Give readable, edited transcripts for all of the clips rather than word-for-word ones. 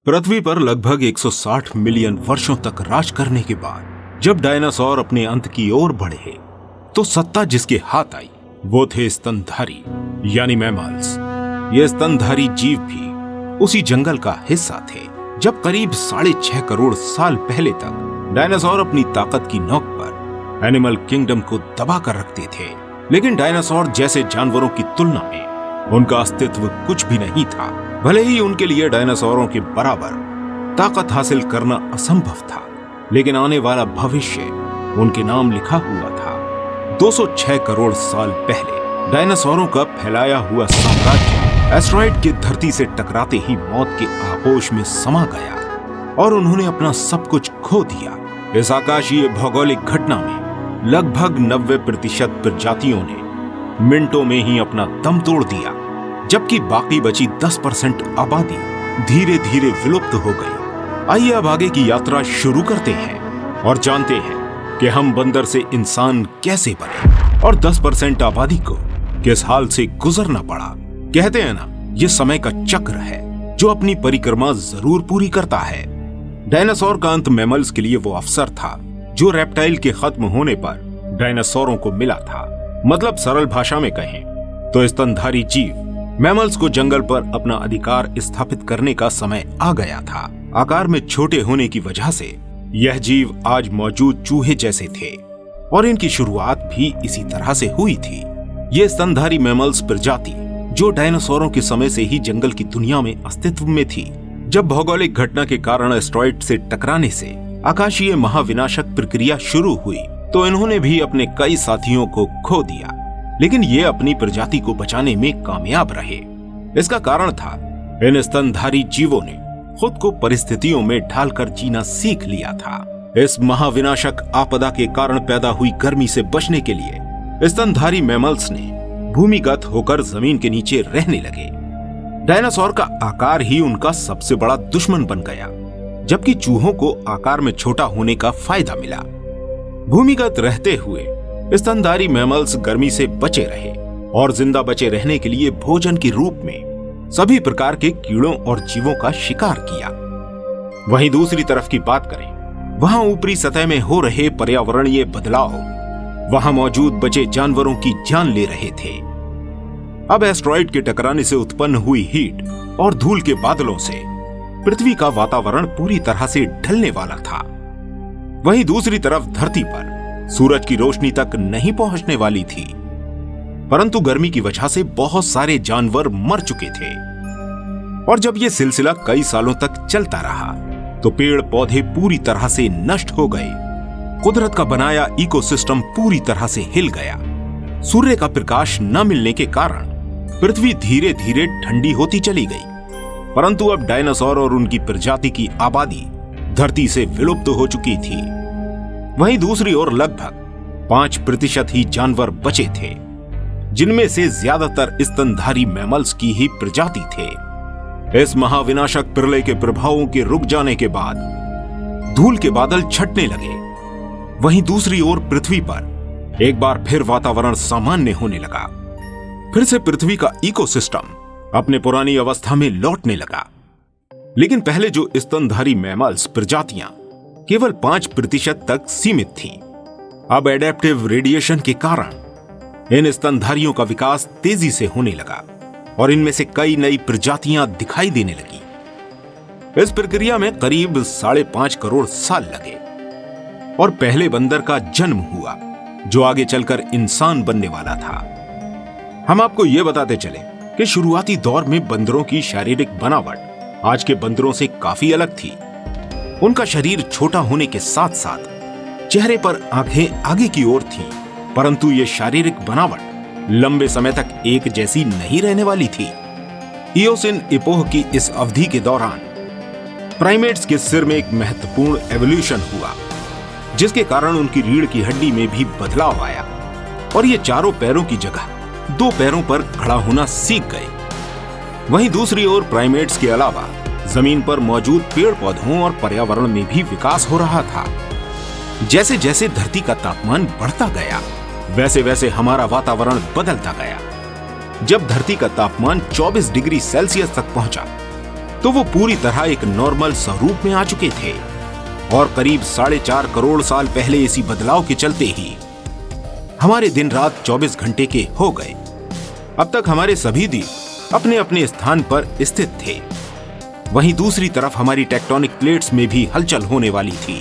पृथ्वी पर लगभग 160 मिलियन वर्षों तक राज करने के बाद जब डायनासोर अपने अंत की ओर बढ़े तो सत्ता जिसके हाथ आई वो थे स्तनधारी यानी मैमल्स। ये स्तनधारी जीव भी उसी जंगल का हिस्सा थे जब करीब 6.5 करोड़ साल पहले तक डायनासोर अपनी ताकत की नोक पर एनिमल किंगडम को दबा कर रखते थे। लेकिन डायनासोर जैसे जानवरों की तुलना में उनका अस्तित्व कुछ भी नहीं था। भले ही उनके लिए डायनासोरों के बराबर ताकत हासिल करना असंभव था, लेकिन आने वाला भविष्य उनके नाम लिखा हुआ था। 206 करोड़ साल पहले डायनासोरों का फैलाया हुआ साम्राज्य एस्टेरॉयड की धरती से टकराते ही मौत के आगोश में समा गया और उन्होंने अपना सब कुछ खो दिया। इस आकाशीय भौगोलिक घटना में लगभग 90% प्रजातियों ने मिनटों में ही अपना दम तोड़ दिया, जबकि बाकी बची 10% आबादी धीरे धीरे विलुप्त हो गई। आइए अब आगे की यात्रा शुरू करते हैं और जानते हैं कि हम बंदर से इंसान कैसे बने और 10% आबादी को किस हाल से गुजरना पड़ा। कहते हैं ना, ये समय का चक्र है जो अपनी परिक्रमा जरूर पूरी करता है। डायनासोर का अंत मैमल्स के लिए वो अवसर था जो रेप्टाइल के खत्म होने पर डायनासोरों को मिला था। मतलब सरल भाषा में कहें तो स्तनधारी जीव मैमल्स को जंगल पर अपना अधिकार स्थापित करने का समय आ गया था। आकार में छोटे होने की वजह से यह जीव आज मौजूद चूहे जैसे थे और इनकी शुरुआत भी इसी तरह से हुई थी। ये स्तनधारी मैमल्स प्रजाति जो डायनासोरों के समय से ही जंगल की दुनिया में अस्तित्व में थी, जब भौगोलिक घटना के कारण एस्टेरॉयड से टकराने से आकाशीय महाविनाशक प्रक्रिया शुरू हुई तो इन्होंने भी अपने कई साथियों को खो दिया, लेकिन ये अपनी प्रजाति को बचाने में कामयाब रहे। इसका कारण था इन स्तनधारी जीवों ने खुद को परिस्थितियों में ढालकर जीना सीख लिया था। इस महाविनाशक आपदा के कारण पैदा हुई गर्मी से बचने के लिए स्तनधारी मैमल्स ने भूमिगत होकर जमीन के नीचे रहने लगे। डायनासोर का आकार ही उनका सबसे बड़ा दुश्मन बन गया, जबकि चूहों को आकार में छोटा होने का फायदा मिला। भूमिगत रहते हुए स्तनधारी मैमल्स गर्मी से बचे रहे और जिंदा बचे रहने के लिए भोजन के रूप में सभी प्रकार के कीड़ों और जीवों का शिकार किया। वहीं दूसरी तरफ की बात करें, वहां ऊपरी सतह में हो रहे पर्यावरणीय बदलाव वहां मौजूद बचे जानवरों की जान ले रहे थे। अब एस्टेरॉयड के टकराने से उत्पन्न हुई हीट और धूल के बादलों से पृथ्वी का वातावरण पूरी तरह से ढलने वाला था। वहीं दूसरी तरफ धरती पर सूरज की रोशनी तक नहीं पहुंचने वाली थी, परंतु गर्मी की वजह से बहुत सारे जानवर मर चुके थे। और जब यह सिलसिला कई सालों तक चलता रहा तो पेड़ पौधे पूरी तरह से नष्ट हो गए। कुदरत का बनाया इकोसिस्टम पूरी तरह से हिल गया। सूर्य का प्रकाश न मिलने के कारण पृथ्वी धीरे धीरे ठंडी होती चली गई, परंतु अब डायनासोर और उनकी प्रजाति की आबादी धरती से विलुप्त हो चुकी थी। वहीं दूसरी ओर लगभग 5% ही जानवर बचे थे, जिनमें से ज्यादातर स्तनधारी मैमल्स की ही प्रजाति थे। इस महाविनाशक प्रलय के प्रभावों के रुक जाने के बाद धूल के बादल छटने लगे। वहीं दूसरी ओर पृथ्वी पर एक बार फिर वातावरण सामान्य होने लगा। फिर से पृथ्वी का इकोसिस्टम अपने पुरानी अवस्था में लौटने लगा। लेकिन पहले जो स्तनधारी मैमल्स प्रजातियां केवल 5% तक सीमित थीं, अब एडेप्टिव रेडिएशन के कारण इन स्तनधारियों का विकास तेजी से होने लगा और इनमें से कई नई प्रजातियां दिखाई देने लगी। इस प्रक्रिया में करीब 5.5 करोड़ साल लगे और पहले बंदर का जन्म हुआ जो आगे चलकर इंसान बनने वाला था। हम आपको यह बताते चले कि शुरुआती दौर में बंदरों की शारीरिक बनावट आज के बंदरों से काफी अलग थी। उनका शरीर छोटा होने के साथ साथ चेहरे पर आंखें आगे की ओर थीं, परंतु यह शारीरिक बनावट लंबे समय तक एक जैसी नहीं रहने वाली थी। इयोसिन इपोह की इस अवधि के दौरान प्राइमेट्स के सिर में एक महत्वपूर्ण एवोल्यूशन हुआ, जिसके कारण उनकी रीढ़ की हड्डी में भी बदलाव आया और ये चारों पैरों की जगह 2 पैरों पर खड़ा होना सीख गए। वहीं दूसरी ओर प्राइमेट्स के अलावा जमीन पर मौजूद पेड़ पौधों और पर्यावरण में भी विकास हो रहा था। जैसे जैसे धरती का तापमान बढ़ता गया, वैसे वैसे हमारा वातावरण बदलता गया। जब धरती का तापमान 24 डिग्री सेल्सियस तक पहुंचा तो वो पूरी तरह एक नॉर्मल स्वरूप में आ चुके थे और करीब 4.5 करोड़ साल पहले इसी बदलाव के चलते ही हमारे दिन रात 24 घंटे के हो गए। अब तक हमारे सभी द्वीप अपने अपने स्थान पर स्थित थे। वहीं दूसरी तरफ हमारी टेक्टोनिक प्लेट्स में भी हलचल होने वाली थी,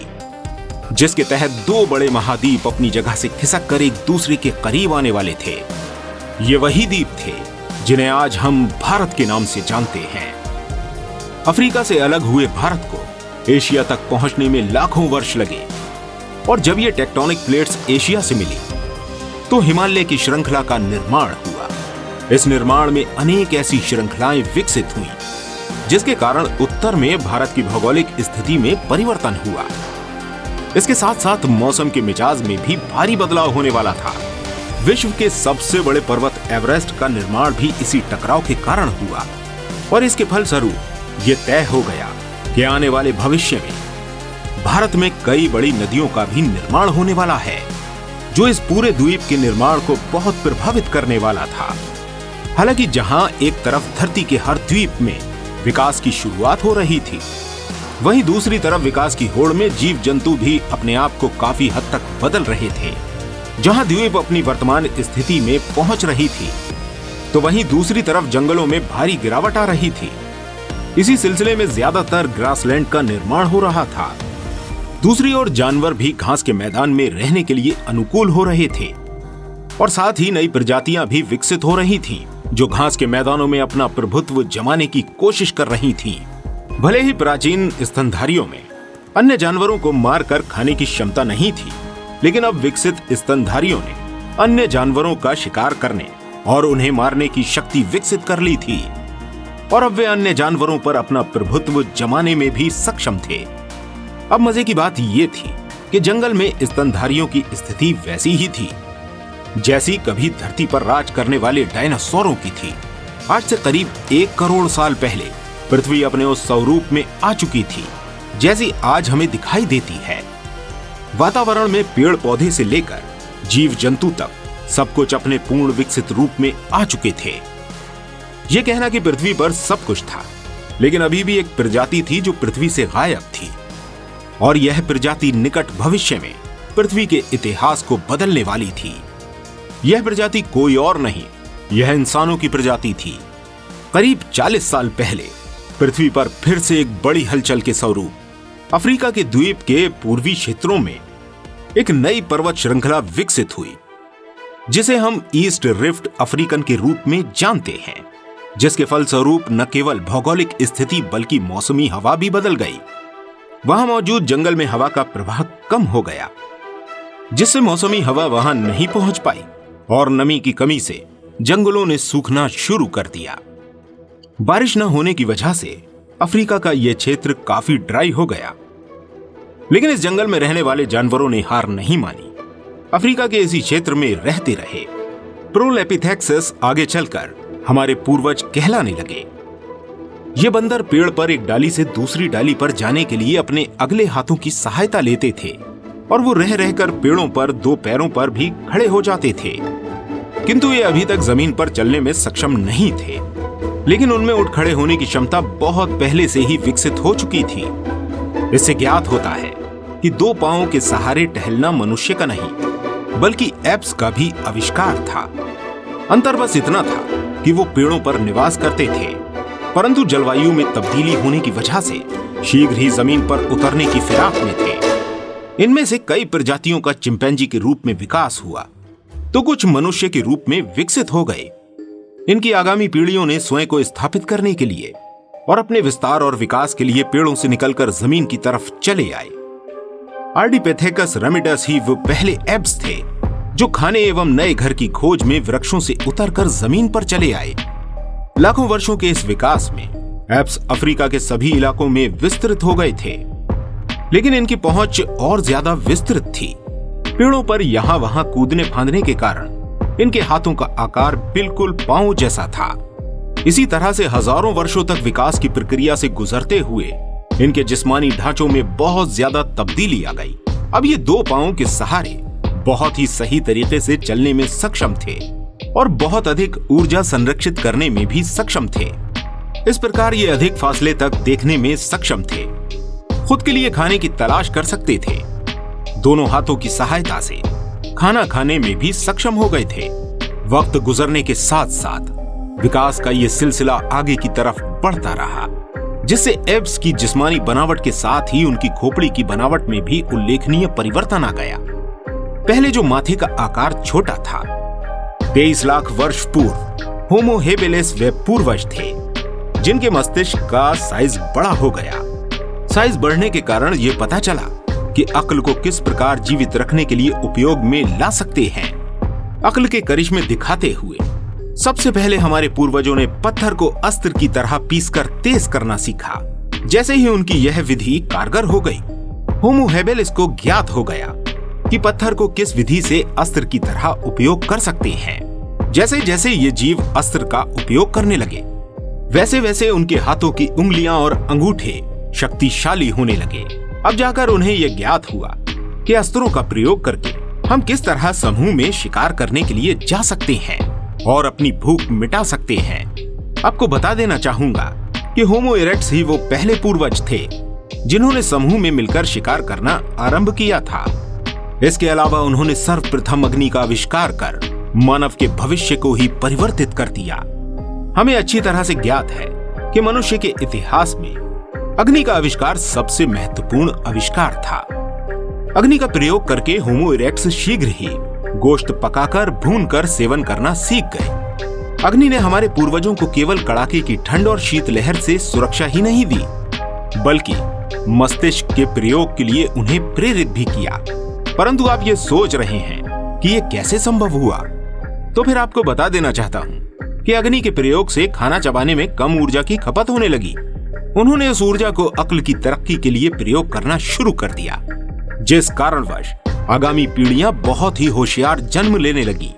जिसके तहत 2 बड़े महाद्वीप अपनी जगह से खिसक कर एक दूसरे के करीब आने वाले थे। ये वही द्वीप थे जिन्हें आज हम भारत के नाम से जानते हैं। अफ्रीका से अलग हुए भारत को एशिया तक पहुंचने में लाखों वर्ष लगे और जब ये टेक्टोनिक प्लेट्स एशिया से मिली तो हिमालय की श्रृंखला का निर्माण हुआ। इस निर्माण में अनेक ऐसी श्रृंखलाएं विकसित हुई जिसके कारण उत्तर में भारत की भौगोलिक स्थिति में परिवर्तन हुआ। इसके साथ साथ मौसम के मिजाज में भी भारी बदलाव होने वाला था। विश्व के सबसे बड़े पर्वत एवरेस्ट का निर्माण भी इसी टकराव के कारण हुआ और इसके फलस्वरूप ये तय हो गया कि आने वाले भविष्य में भारत में कई बड़ी नदियों का भी निर्माण होने वाला है, जो इस पूरे द्वीप के निर्माण को बहुत प्रभावित करने वाला था। हालांकि जहां एक तरफ धरती के हर द्वीप में विकास की शुरुआत हो रही थी, वहीं दूसरी तरफ विकास की होड़ में जीव जंतु भी अपने आप को काफी हद तक बदल रहे थे। जहां द्वीप अपनी वर्तमान स्थिति में पहुंच रही थी, तो वहीं दूसरी तरफ जंगलों में भारी गिरावट आ रही थी। इसी सिलसिले में ज्यादातर ग्रासलैंड का निर्माण हो रहा था। दूसरी ओर जानवर भी घास के मैदान में रहने के लिए अनुकूल हो रहे थे और साथ ही नई प्रजातियां भी विकसित हो रही थीं, जो घास के मैदानों में अपना प्रभुत्व जमाने की कोशिश कर रही थीं। भले ही प्राचीन स्तनधारियों में अन्य जानवरों को मारकर खाने की क्षमता नहीं थी, लेकिन अब विकसित स्तनधारियों ने अन्य जानवरों का शिकार करने और उन्हें मारने की शक्ति विकसित कर ली थी और अब वे अन्य जानवरों पर अपना प्रभुत्व जमाने में भी सक्षम थे। अब मजे की बात यह थी कि जंगल में स्तनधारियों की स्थिति वैसी ही थी जैसी कभी धरती पर राज करने वाले डायनासोरों की थी। आज से करीब 1 करोड़ साल पहले पृथ्वी अपने उस स्वरूप में आ चुकी थी जैसी आज हमें दिखाई देती है। वातावरण में पेड़ पौधे से लेकर जीव जंतु तक सब कुछ अपने पूर्ण विकसित रूप में आ चुके थे। यह कहना कि पृथ्वी पर सब कुछ था, लेकिन अभी भी एक प्रजाति थी जो पृथ्वी से गायब थी और यह प्रजाति निकट भविष्य में पृथ्वी के इतिहास को बदलने वाली थी। यह प्रजाति कोई और नहीं, यह इंसानों की प्रजाति थी। करीब 40 साल पहले पृथ्वी पर फिर से एक बड़ी हलचल के स्वरूप अफ्रीका के द्वीप के पूर्वी क्षेत्रों में एक नई पर्वत श्रृंखला विकसित हुई, जिसे हम ईस्ट रिफ्ट अफ्रीकन के रूप में जानते हैं, जिसके फलस्वरूप न केवल भौगोलिक स्थिति बल्कि मौसमी हवा भी बदल गई। वहां मौजूद जंगल में हवा का प्रवाह कम हो गया, जिससे मौसमी हवा वहां नहीं पहुंच पाई और नमी की कमी से जंगलों ने सूखना शुरू कर दिया। बारिश न होने की वजह से अफ्रीका का यह क्षेत्र काफी ड्राई हो गया, लेकिन इस जंगल में रहने वाले जानवरों ने हार नहीं मानी। अफ्रीका के इसी क्षेत्र में रहते रहे प्रोलेपिथेक्सस आगे चलकर हमारे पूर्वज कहलाने लगे। ये बंदर पेड़ पर एक डाली से दूसरी डाली पर जाने के लिए अपने अगले हाथों की सहायता लेते थे और वो रह रहकर पेड़ों पर 2 पैरों पर भी खड़े हो जाते थे, किंतु ये अभी तक जमीन पर चलने में सक्षम नहीं थे। लेकिन उनमें उठ खड़े होने की क्षमता बहुत पहले से ही विकसित हो चुकी थी। इससे ज्ञात होता है कि 2 पांवों के सहारे टहलना मनुष्य का नहीं बल्कि एप्स का भी आविष्कार था। अंतर बस इतना था कि वो पेड़ों पर निवास करते थे, परंतु जलवायु में तब्दीली होने की वजह से शीघ्र ही जमीन पर उतरने की फिराक में थे। इनमें से कई प्रजातियों का चिंपैंजी के रूप में विकास हुआ, तो कुछ मनुष्य के रूप में विकसित हो गए। इनकी आगामी पीढ़ियों ने स्वयं को स्थापित करने के लिए और अपने विस्तार और विकास के लिए पेड़ों से निकलकर जमीन की तरफ चले आए। आर्डिपेथेकस रेमिडस ही वो पहले एप्स थे जो खाने एवं नए घर की खोज में वृक्षों से उतरकर जमीन पर चले आए। लाखों वर्षों के इस विकास में एप्स अफ्रीका के सभी इलाकों में विस्तृत हो गए थे, लेकिन इनकी पहुंच और ज्यादा विस्तृत थी। पेड़ों पर यहां वहां कूदने फांदने के कारण इनके हाथों का आकार बिल्कुल पांव जैसा था। इसी तरह से हजारों वर्षों तक विकास की प्रक्रिया से गुजरते हुए इनके जिस्मानी ढांचों में बहुत ज्यादा तब्दीली आ गई। अब ये 2 पांवों के सहारे बहुत ही सही तरीके से चलने में सक्षम थे और बहुत अधिक ऊर्जा संरक्षित करने में भी सक्षम थे। इस प्रकार ये अधिक फासले तक देखने में सक्षम थे, खुद के लिए खाने की तलाश कर सकते थे, दोनों हाथों की सहायता से खाना खाने में भी सक्षम हो गए थे। वक्त गुजरने के साथ साथ विकास का ये सिलसिला आगे की तरफ बढ़ता रहा, जिससे एब्स की जिस्मानी बनावट के साथ ही उनकी खोपड़ी की बनावट में भी उल्लेखनीय परिवर्तन आ गया। पहले जो माथे का आकार छोटा था, 23 लाख वर्ष पूर्व होमो हेबिलिस वे पूर्वज थे जिनके मस्तिष्क का साइज बड़ा हो गया। साइज बढ़ने के कारण यह पता चला कि अक्ल को किस प्रकार जीवित रखने के लिए उपयोग में ला सकते हैं। अक्ल के करिश्मे दिखाते हुए सबसे पहले हमारे पूर्वजों ने पत्थर को अस्त्र की तरह पीसकर तेज करना सीखा। जैसे ही उनकी यह विधि कारगर हो गई, होमो हेबिलिस को ज्ञात हो गया कि पत्थर को किस विधि से अस्त्र की तरह उपयोग कर सकते हैं। जैसे जैसे ये जीव अस्त्र का उपयोग करने लगे, वैसे वैसे उनके हाथों की उंगलियां और अंगूठे शक्तिशाली होने लगे। अब जाकर उन्हें यह ज्ञात हुआ कि अस्त्रों का प्रयोग करके हम किस तरह समूह में शिकार करने के लिए जा सकते हैं और अपनी भूख मिटा सकते हैं। आपको बता देना चाहूंगा कि होमो इरेक्टस ही वो पहले पूर्वज थे जिन्होंने समूह में मिलकर शिकार करना आरंभ किया था। इसके अलावा उन्होंने सर्वप्रथम अग्नि का आविष्कार कर मानव के भविष्य को ही परिवर्तित कर दिया। हमें अच्छी तरह से ज्ञात है कि मनुष्य के इतिहास में अग्नि का आविष्कार सबसे महत्वपूर्ण आविष्कार था। अग्नि का प्रयोग करके होमो इरेक्टस शीघ्र ही गोश्त पकाकर भूनकर सेवन करना सीख गए। अग्नि ने हमारे पूर्वजों को केवल कड़ाके की ठंड और शीतलहर से सुरक्षा ही नहीं दी, बल्कि मस्तिष्क के प्रयोग के लिए उन्हें प्रेरित भी किया। परंतु आप ये सोच रहे हैं कि ये कैसे संभव हुआ, तो फिर आपको बता देना चाहता हूँ कि अग्नि के प्रयोग से खाना चबाने में कम ऊर्जा की खपत होने लगी। उन्होंने उस ऊर्जा को अक्ल की तरक्की के लिए प्रयोग करना शुरू कर दिया, जिस कारणवश आगामी पीढ़ियां बहुत ही होशियार जन्म लेने लगी।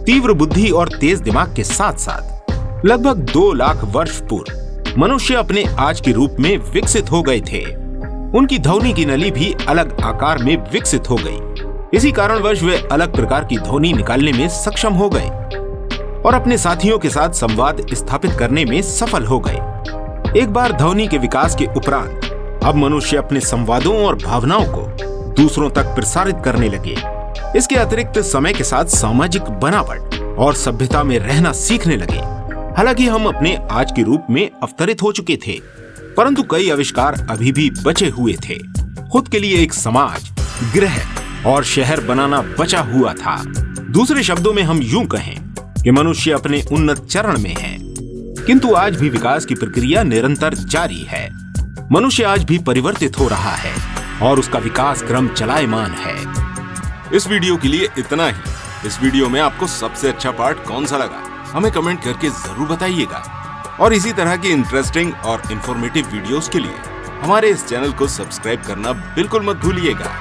तीव्र बुद्धि और तेज दिमाग के साथ साथ लगभग 2 लाख वर्ष पूर्व मनुष्य अपने आज के रूप में विकसित हो गए थे। उनकी ध्वनि की नली भी अलग आकार में विकसित हो गई। इसी कारणवश वे अलग प्रकार की ध्वनि निकालने में सक्षम हो गए और अपने साथियों के साथ संवाद स्थापित करने में सफल हो गए। एक बार ध्वनि के विकास के उपरांत अब मनुष्य अपने संवादों और भावनाओं को दूसरों तक प्रसारित करने लगे। इसके अतिरिक्त समय के साथ सामाजिक बनावट और सभ्यता में रहना सीखने लगे। हालांकि हम अपने आज के रूप में अवतरित हो चुके थे, परंतु कई आविष्कार अभी भी बचे हुए थे। खुद के लिए एक समाज, ग्रह और शहर बनाना बचा हुआ था। दूसरे शब्दों में हम यूं कहें कि मनुष्य अपने उन्नत चरण में है, किंतु आज भी विकास की प्रक्रिया निरंतर जारी है। मनुष्य आज भी परिवर्तित हो रहा है और उसका विकास क्रम चलायमान है। इस वीडियो के लिए इतना ही। इस वीडियो में आपको सबसे अच्छा पार्ट कौन सा लगा, हमें कमेंट करके जरूर बताइएगा। और इसी तरह की इंटरेस्टिंग और इंफॉर्मेटिव वीडियोस के लिए हमारे इस चैनल को सब्सक्राइब करना बिल्कुल मत भूलिएगा।